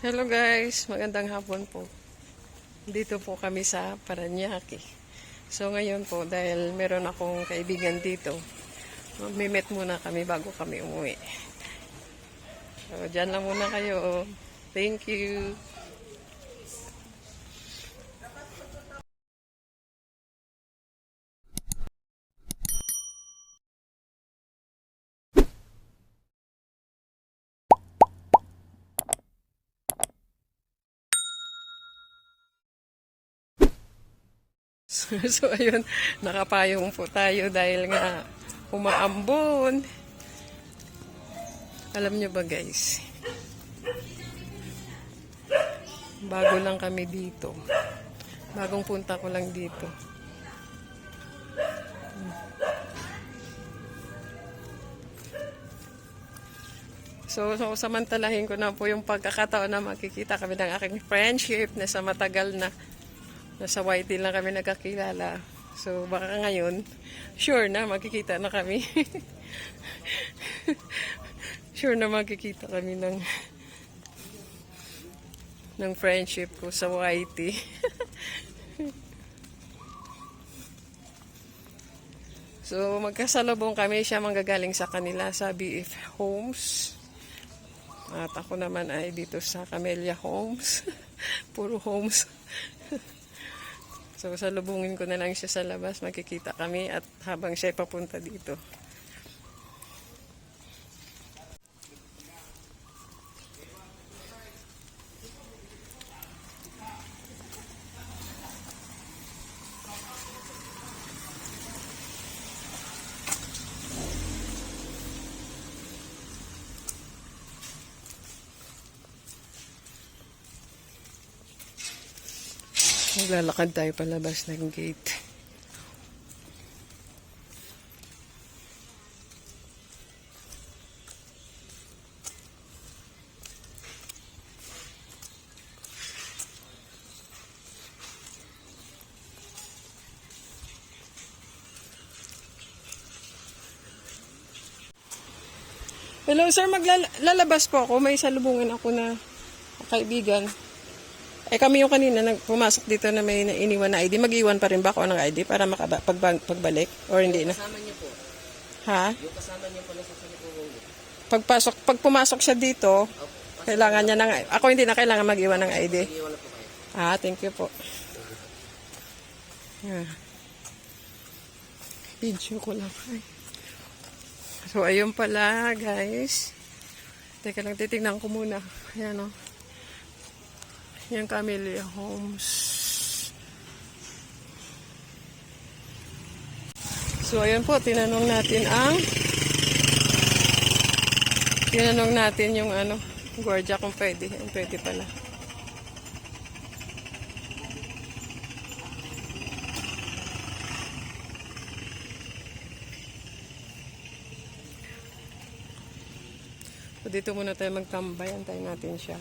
Hello guys, magandang hapon po. Dito po kami sa Parañaque. So ngayon po, dahil meron akong kaibigan dito, mag-meet muna kami bago kami umuwi. So dyan lang muna kayo. Thank you. So ayun, nakapayong po tayo dahil nga umaambon. Alam nyo ba guys, bago lang kami dito. Bagong punta ko lang dito. So samantalahin ko na po yung pagkakataon na makikita kami ng aking friendship na sa matagal na nasa YT lang kami nagkakilala. So baka ngayon, sure na makikita na kami. Sure na makikita kami ng friendship ko sa YT. So magkasalubong kami, siya manggagaling sa kanila sa BF Homes. At ako naman ay dito sa Camellia Homes. Puro homes. So, salubungin ko na lang siya sa labas. Makikita kami at habang siya papunta dito. Maglalakad tayo palabas ng gate. Hello sir, maglalabas po ako. May salubungin ako na kaibigan. Kami yung kanina pumasok dito na may iniwan na ID. Mag-iwan pa rin ba ako ng ID para pagbalik? Or hindi na? Kasama niyo po. Ha? Yung kasama niyo pala sa salubungin. Pag pumasok siya dito, kailangan niya ng... Ako hindi na kailangan mag-iwan ng ID. Mag-iwan na po kayo. Thank you po. Video ko lang. So, ayun pala, guys. Teka lang, titignan ko muna. Ayan o. Yung Camellia Homes. So, ayun po, tinanong natin yung gwardiya kung pwede. Pwede pala. So, dito muna tayo magtambay. Antayin natin siya.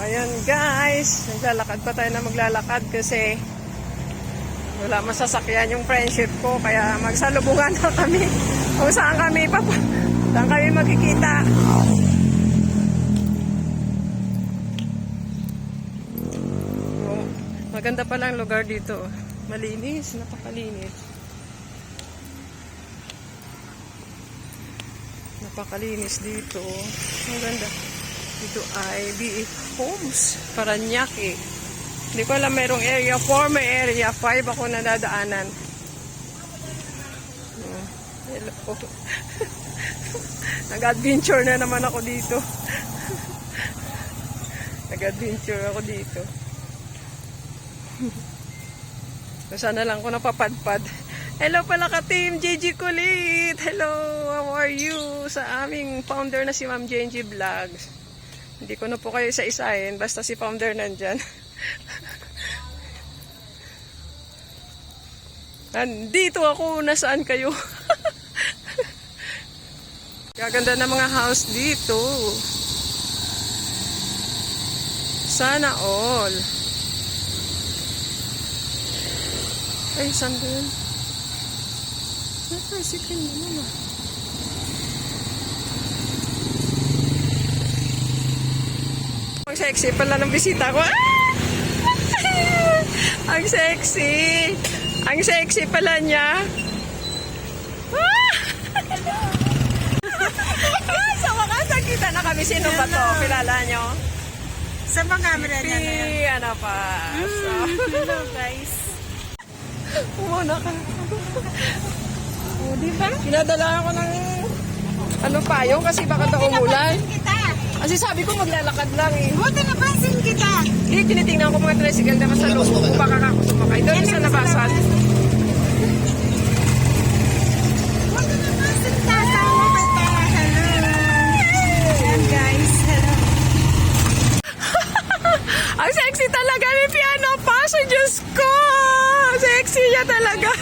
Ayan guys, naglalakad pa tayo na maglalakad kasi wala masasakyan yung friendship ko, kaya magsalubungan na kami kung saan kami makikita. Maganda pa lang lugar dito, malinis, napakalinis. Napakalinis dito, maganda. Ito ay BF Homes, Parañaque. Hindi ko alam, mayroong area 4, may area 5 ako nadadaanan. Hello. Nag-adventure na naman ako dito. Nag-adventure ako dito. So, sana lang ako napapadpad. Hello pala ka team JG Kulit. Hello, how are you? Sa aming founder na si Ma'am JG Vlogs. Hindi ko na po kayo isa-isahin, basta si founder nandyan. Nandito ako, nasaan kayo? Gaganda ng mga house dito. Sana all. Ay, saan ba yun? Tricycle naman ah. Ang sexy pala ng bisita ko. Ah! Ang sexy. Ang sexy pala niya. Ah! Sa wakas, nakita na kami. Sino ba to? Kilala nyo? Sa mga camera niya na yan. Ano pa? Hello guys. Umuna ka. O, di ba? Pinadala ako ng ano payong kasi baka daw umulan. Kita. Kasi sabi ko maglalakad lang eh. Buti napansin kita. Hindi, tinitingnan ko mga tricycle na sa loob kung baka ako sumakay. Doon sa labasan. Buti napansin kita. Sama kita. Hello. Yan guys. Hello. Ang sexy talaga ni piano pa. So, Diyos ko! Sexy niya talaga.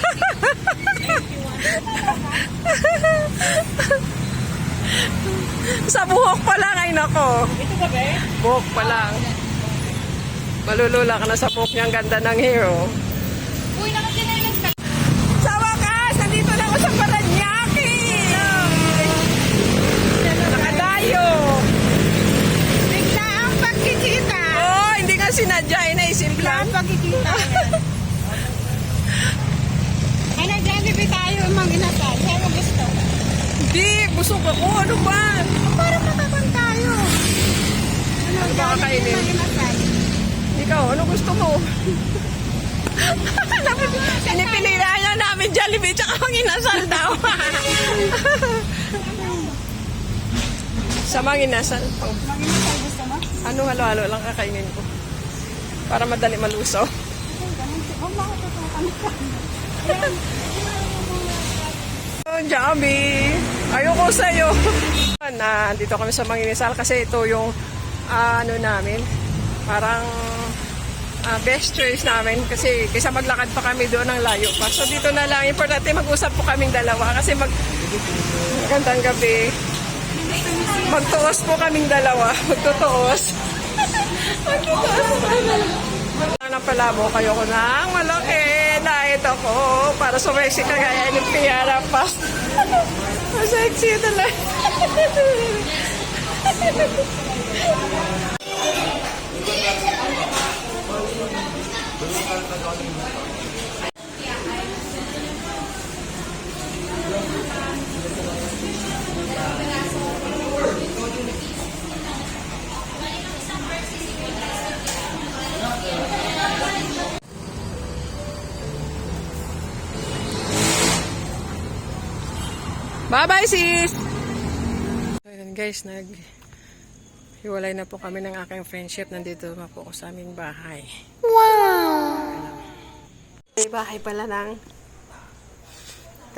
Sa buhok pa lang ay nako. Ito ba be? Buhok pa lang. Malulula ka na sa buhok niya. Ang ganda ng hair, oh. Uy, nakasinelas ka. Sa wakas, nandito na ako sa Paranaque. Nakadayo. Bigla ang pagkikita. Oh, hindi nga sinadya. Inaisip Bigla lang. ang pagkikita. Ay, nag-Jollibee tayo mang inasal. Kaya mo gusto. Hindi, busog ako. Ano ba? Para matabang tayo. Ano ba kakainin? Mang inasal. Ikaw, ano gusto mo? Pinipilihan niya namin Jollibee tsaka ang inasal daw. Sa mga inasal. Mang inasal gusto mo? Ano halo-halo lang kakainin ko. Para madali malusaw. Huwag makatutukan ka. Oh, Jabi! Ayoko sa'yo! Dito kami sa Mangingisal kasi ito yung ano namin, parang best choice namin kasi kaysa maglakad pa kami doon ng layo pa. So dito na lang, importante mag-usap po kaming dalawa kasi magandang gabi. Magtuos po kaming dalawa. Magtutuos. Magtutuos po kami. Ng palabo kayo ko ng malaki. Diet ako para sumexy kagaya ni Piara pa. Sexy talaga. Bye-bye, sis! Ayan guys, hiwalay na po kami ng aking friendship. Nandito na po ako sa aming bahay. Wow! May bahay pala ng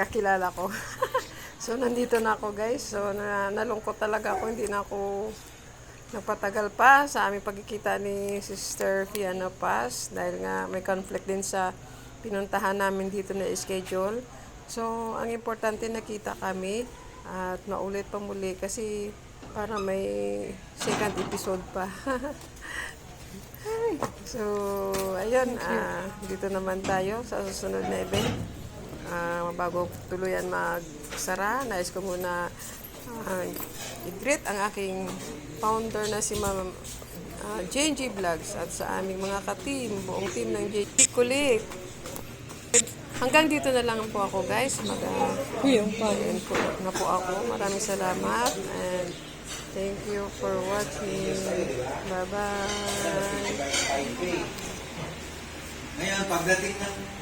kakilala ko. So, nandito na ako guys. So, nalungkot talaga ako. Hindi na ako nagpatagal pa sa aming pagkikita ni Sister Fiona Paz. Dahil nga may conflict din sa pinuntahan namin dito na schedule. So, ang importante nakita kami at maulit pa muli kasi para may second episode pa. So, ayun, dito naman tayo sa susunod na event. Bago tuluyan magsara, nais ko muna i-greet ang aking founder na si Ma'am JNG Vlogs at sa aming mga ka-team, buong team ng JNG Kulik. Hanggang dito na lang po ako guys. Mag-end po na po ako. Maraming salamat and thank you for watching. Bye-bye. Ngayon, pagdating ng